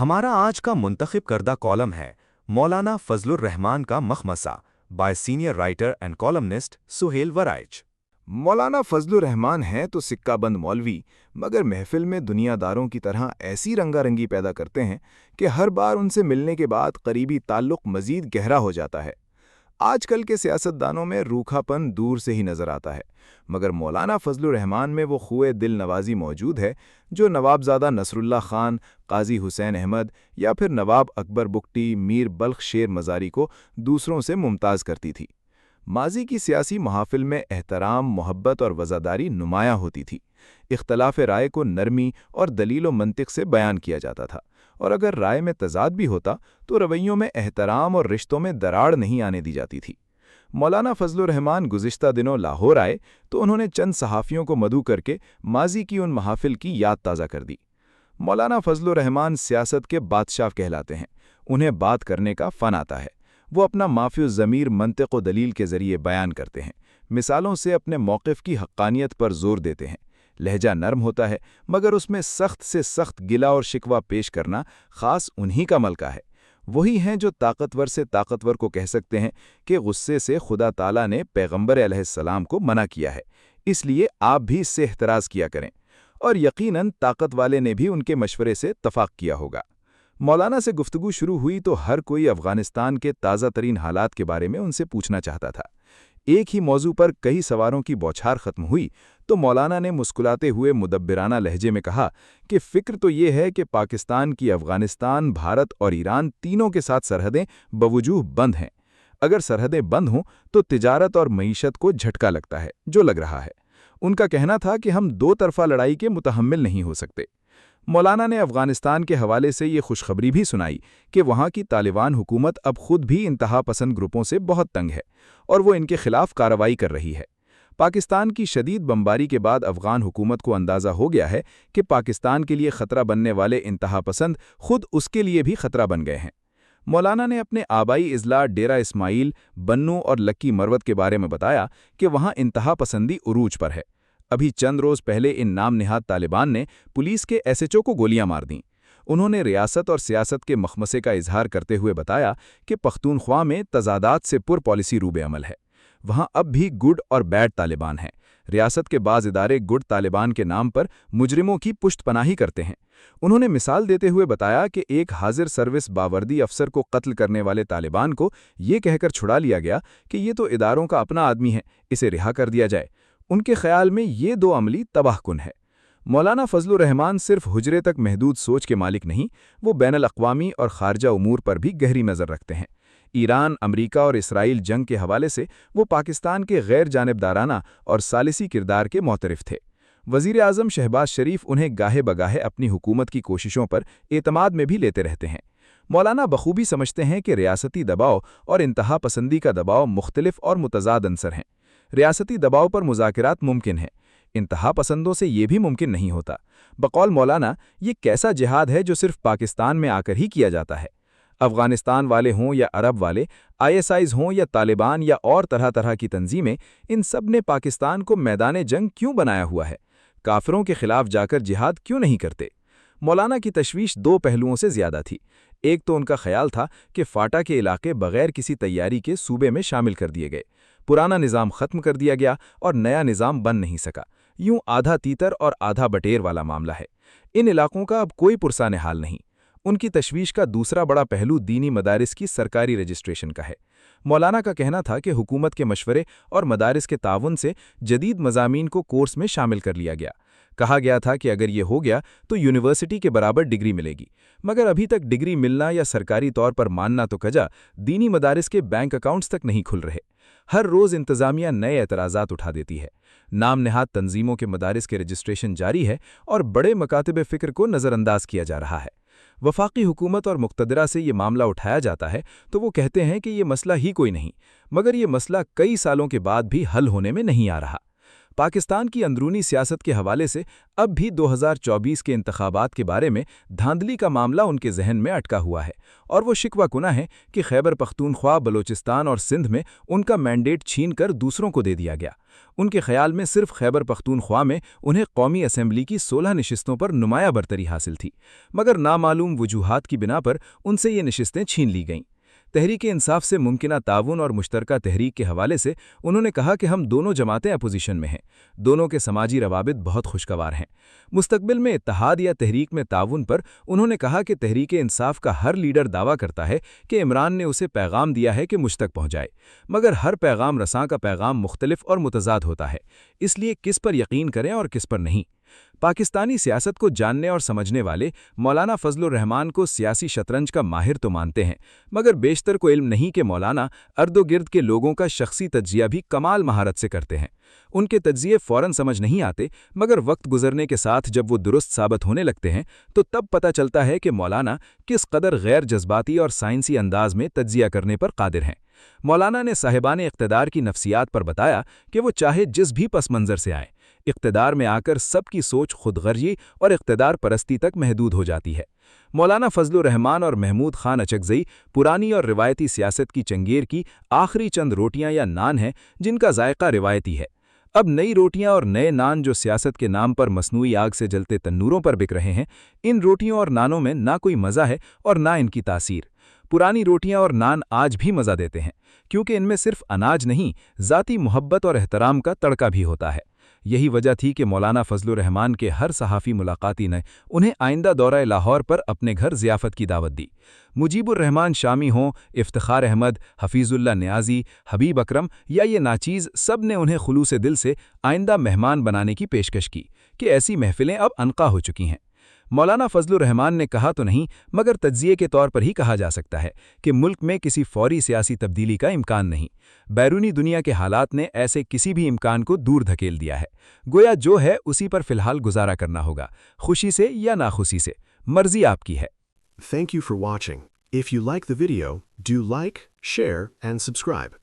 ہمارا آج کا منتخب کردہ کالم ہے مولانا فضل الرحمان کا مخمصہ by senior writer and columnist Sohail Warraich. Maulana Fazl الرحمان ہیں تو سکہ بند مولوی، مگر محفل میں دنیا داروں کی طرح ایسی رنگا رنگی پیدا کرتے ہیں کہ ہر بار ان سے ملنے کے بعد قریبی تعلق مزید گہرا ہو جاتا ہے۔ آج کل کے سیاستدانوں میں روکھا پن دور سے ہی نظر آتا ہے، مگر مولانا فضل الرحمان میں وہ خوئے دل نوازی موجود ہے جو نوابزادہ نصر اللہ خان، قاضی حسین احمد یا پھر نواب اکبر بگٹی، میر بلخ شیر مزاری کو دوسروں سے ممتاز کرتی تھی۔ ماضی کی سیاسی محافل میں احترام، محبت اور وزاداری نمایاں ہوتی تھی۔ اختلاف رائے کو نرمی اور دلیل و منطق سے بیان کیا جاتا تھا، اور اگر رائے میں تضاد بھی ہوتا تو رویوں میں احترام اور رشتوں میں دراڑ نہیں آنے دی جاتی تھی۔ مولانا فضل الرحمان گزشتہ دنوں لاہور آئے تو انہوں نے چند صحافیوں کو مدعو کر کے ماضی کی ان محافل کی یاد تازہ کر دی۔ مولانا فضل الرحمان سیاست کے بادشاہ کہلاتے ہیں، انہیں بات کرنے کا فن آتا ہے۔ وہ اپنا مافی الضمیر منطق و دلیل کے ذریعے بیان کرتے ہیں، مثالوں سے اپنے موقف کی حقانیت پر زور دیتے ہیں۔ لہجہ نرم ہوتا ہے، مگر اس میں سخت سے سخت گلہ اور شکوہ پیش کرنا خاص انہی کا ملکہ ہے۔ وہی ہیں جو طاقتور سے طاقتور کو کہہ سکتے ہیں کہ غصے سے خدا تعالیٰ نے پیغمبر علیہ السلام کو منع کیا ہے، اس لیے آپ بھی اس سے احتراز کیا کریں، اور یقیناً طاقت والے نے بھی ان کے مشورے سے اتفاق کیا ہوگا۔ مولانا سے گفتگو شروع ہوئی تو ہر کوئی افغانستان کے تازہ ترین حالات کے بارے میں ان سے پوچھنا چاہتا تھا۔ ایک ہی موضوع پر کئی سوالوں کی بوچھار ختم ہوئی تو مولانا نے مسکراتے ہوئے مدبرانہ لہجے میں کہا کہ فکر تو یہ ہے کہ پاکستان کی افغانستان، بھارت اور ایران تینوں کے ساتھ سرحدیں بوجوہ بند ہیں۔ اگر سرحدیں بند ہوں تو تجارت اور معیشت کو جھٹکا لگتا ہے، جو لگ رہا ہے۔ ان کا کہنا تھا کہ ہم دو طرفہ لڑائی کے متحمل نہیں ہو سکتے۔ مولانا نے افغانستان کے حوالے سے یہ خوشخبری بھی سنائی کہ وہاں کی طالبان حکومت اب خود بھی انتہا پسند گروپوں سے بہت تنگ ہے اور وہ ان کے خلاف کارروائی کر رہی ہے۔ پاکستان کی شدید بمباری کے بعد افغان حکومت کو اندازہ ہو گیا ہے کہ پاکستان کے لیے خطرہ بننے والے انتہا پسند خود اس کے لیے بھی خطرہ بن گئے ہیں۔ مولانا نے اپنے آبائی اضلاع ڈیرہ اسماعیل، بنو اور لکی مروت کے بارے میں بتایا کہ وہاں انتہا پسندی عروج پر ہے۔ ابھی چند روز پہلے ان نام نہاد طالبان نے پولیس کے ایس ایچ او کو گولیاں مار دیں۔ انہوں نے ریاست اور سیاست کے مخمصے کا اظہار کرتے ہوئے بتایا کہ پختونخوا میں تضادات سے پر پالیسی روب عمل ہے۔ وہاں اب بھی گڈ اور بیڈ طالبان ہیں۔ ریاست کے بعض ادارے گڈ طالبان کے نام پر مجرموں کی پشت پناہی کرتے ہیں۔ انہوں نے مثال دیتے ہوئے بتایا کہ ایک حاضر سروس باوردی افسر کو قتل کرنے والے طالبان کو یہ کہہ کر چھڑا لیا گیا کہ یہ تو اداروں کا اپنا آدمی ہے، اسے رہا کر دیا جائے۔ ان کے خیال میں یہ دو عملی تباہ کن ہے۔ مولانا فضل الرحمان صرف حجرے تک محدود سوچ کے مالک نہیں، وہ بین الاقوامی اور خارجہ امور پر بھی گہری نظر رکھتے ہیں۔ ایران، امریکہ اور اسرائیل جنگ کے حوالے سے وہ پاکستان کے غیر جانبدارانہ اور ثالثی کردار کے معترف تھے۔ وزیر اعظم شہباز شریف انہیں گاہے بگاہے اپنی حکومت کی کوششوں پر اعتماد میں بھی لیتے رہتے ہیں۔ مولانا بخوبی سمجھتے ہیں کہ ریاستی دباؤ اور انتہا پسندی کا دباؤ مختلف اور متضاد عنصر ہیں۔ ریاستی دباؤ پر مذاکرات ممکن ہیں، انتہا پسندوں سے یہ بھی ممکن نہیں ہوتا۔ بقول مولانا، یہ کیسا جہاد ہے جو صرف پاکستان میں آ کر ہی کیا جاتا ہے؟ افغانستان والے ہوں یا عرب والے، آئی ایس آئیز ہوں یا طالبان یا اور طرح طرح کی تنظیمیں، ان سب نے پاکستان کو میدان جنگ کیوں بنایا ہوا ہے؟ کافروں کے خلاف جا کر جہاد کیوں نہیں کرتے؟ مولانا کی تشویش دو پہلوؤں سے زیادہ تھی۔ ایک تو ان کا خیال تھا کہ فاٹا کے علاقے بغیر کسی تیاری کے صوبے میں شامل کر دیے گئے، پرانا نظام ختم کر دیا گیا اور نیا نظام بن نہیں سکا، یوں آدھا تیتر اور آدھا بٹیر والا معاملہ ہے۔ ان علاقوں کا اب کوئی پرسان حال نہیں۔ ان کی تشویش کا دوسرا بڑا پہلو دینی مدارس کی سرکاری رجسٹریشن کا ہے۔ مولانا کا کہنا تھا کہ حکومت کے مشورے اور مدارس کے تعاون سے جدید مضامین کو کورس میں شامل کر لیا گیا۔ کہا گیا تھا کہ اگر یہ ہو گیا تو یونیورسٹی کے برابر ڈگری ملے گی، مگر ابھی تک ڈگری ملنا یا سرکاری طور پر ماننا تو کجا، دینی مدارس کے بینک اکاؤنٹس تک نہیں کھل رہے۔ ہر روز انتظامیہ نئے اعتراضات اٹھا دیتی ہے۔ نام نہاد تنظیموں کے مدارس کے رجسٹریشن جاری ہے اور بڑے مکاتب فکر کو نظر انداز کیا جا رہا ہے۔ وفاقی حکومت اور مقتدرہ سے یہ معاملہ اٹھایا جاتا ہے تو وہ کہتے ہیں کہ یہ مسئلہ ہی کوئی نہیں، مگر یہ مسئلہ کئی سالوں کے بعد بھی حل ہونے میں نہیں آ رہا۔ پاکستان کی اندرونی سیاست کے حوالے سے اب بھی 2024 کے انتخابات کے بارے میں دھاندلی کا معاملہ ان کے ذہن میں اٹکا ہوا ہے، اور وہ شکوہ کناں ہے کہ خیبر پختونخوا، بلوچستان اور سندھ میں ان کا مینڈیٹ چھین کر دوسروں کو دے دیا گیا۔ ان کے خیال میں صرف خیبر پختونخوا میں انہیں قومی اسمبلی کی 16 نشستوں پر نمایاں برتری حاصل تھی، مگر نامعلوم وجوہات کی بنا پر ان سے یہ نشستیں چھین لی گئیں۔ تحریک انصاف سے ممکنہ تعاون اور مشترکہ تحریک کے حوالے سے انہوں نے کہا کہ ہم دونوں جماعتیں اپوزیشن میں ہیں، دونوں کے سماجی روابط بہت خوشگوار ہیں۔ مستقبل میں اتحاد یا تحریک میں تعاون پر انہوں نے کہا کہ تحریک انصاف کا ہر لیڈر دعویٰ کرتا ہے کہ عمران نے اسے پیغام دیا ہے کہ مجھ تک پہنچائے، مگر ہر پیغام رساں کا پیغام مختلف اور متضاد ہوتا ہے، اس لیے کس پر یقین کریں اور کس پر نہیں۔ پاکستانی سیاست کو جاننے اور سمجھنے والے مولانا فضل الرحمان کو سیاسی شطرنج کا ماہر تو مانتے ہیں، مگر بیشتر کو علم نہیں کہ مولانا ارد و گرد کے لوگوں کا شخصی تجزیہ بھی کمال مہارت سے کرتے ہیں۔ ان کے تجزیے فوراً سمجھ نہیں آتے، مگر وقت گزرنے کے ساتھ جب وہ درست ثابت ہونے لگتے ہیں تو تب پتہ چلتا ہے کہ مولانا کس قدر غیر جذباتی اور سائنسی انداز میں تجزیہ کرنے پر قادر ہیں۔ مولانا نے صاحبان اقتدار کی نفسیات پر بتایا کہ وہ چاہے جس بھی پس منظر سے آئیں، اقتدار میں آ کر سب کی سوچ خود غرضی اور اقتدار پرستی تک محدود ہو جاتی ہے۔ مولانا فضل الرحمان اور محمود خان اچکزئی پرانی اور روایتی سیاست کی چنگیر کی آخری چند روٹیاں یا نان ہیں جن کا ذائقہ روایتی ہے۔ اب نئی روٹیاں اور نئے نان جو سیاست کے نام پر مصنوعی آگ سے جلتے تنوروں پر بک رہے ہیں، ان روٹیوں اور نانوں میں نہ کوئی مزہ ہے اور نہ ان کی تاثیر۔ پرانی روٹیاں اور نان آج بھی مزہ دیتے ہیں، کیونکہ ان میں صرف اناج نہیں، ذاتی محبت اور احترام کا تڑکا بھی ہوتا ہے۔ یہی وجہ تھی کہ مولانا فضل الرحمان کے ہر صحافی ملاقاتی نے انہیں آئندہ دورہ لاہور پر اپنے گھر ضیافت کی دعوت دی۔ مجیب الرحمان شامی ہوں، افتخار احمد، حفیظ اللہ نیازی، حبیب اکرم یا یہ ناچیز، سب نے انہیں خلوص دل سے آئندہ مہمان بنانے کی پیشکش کی کہ ایسی محفلیں اب عنقا ہو چکی ہیں۔ مولانا فضل الرحمان نے کہا تو نہیں، مگر تجزیے کے طور پر ہی کہا جا سکتا ہے کہ ملک میں کسی فوری سیاسی تبدیلی کا امکان نہیں۔ بیرونی دنیا کے حالات نے ایسے کسی بھی امکان کو دور دھکیل دیا ہے۔ گویا جو ہے اسی پر فی الحال گزارا کرنا ہوگا، خوشی سے یا ناخوشی سے، مرضی آپ کی ہے۔ Thank you for watching. If you like the video, do like, share, and subscribe.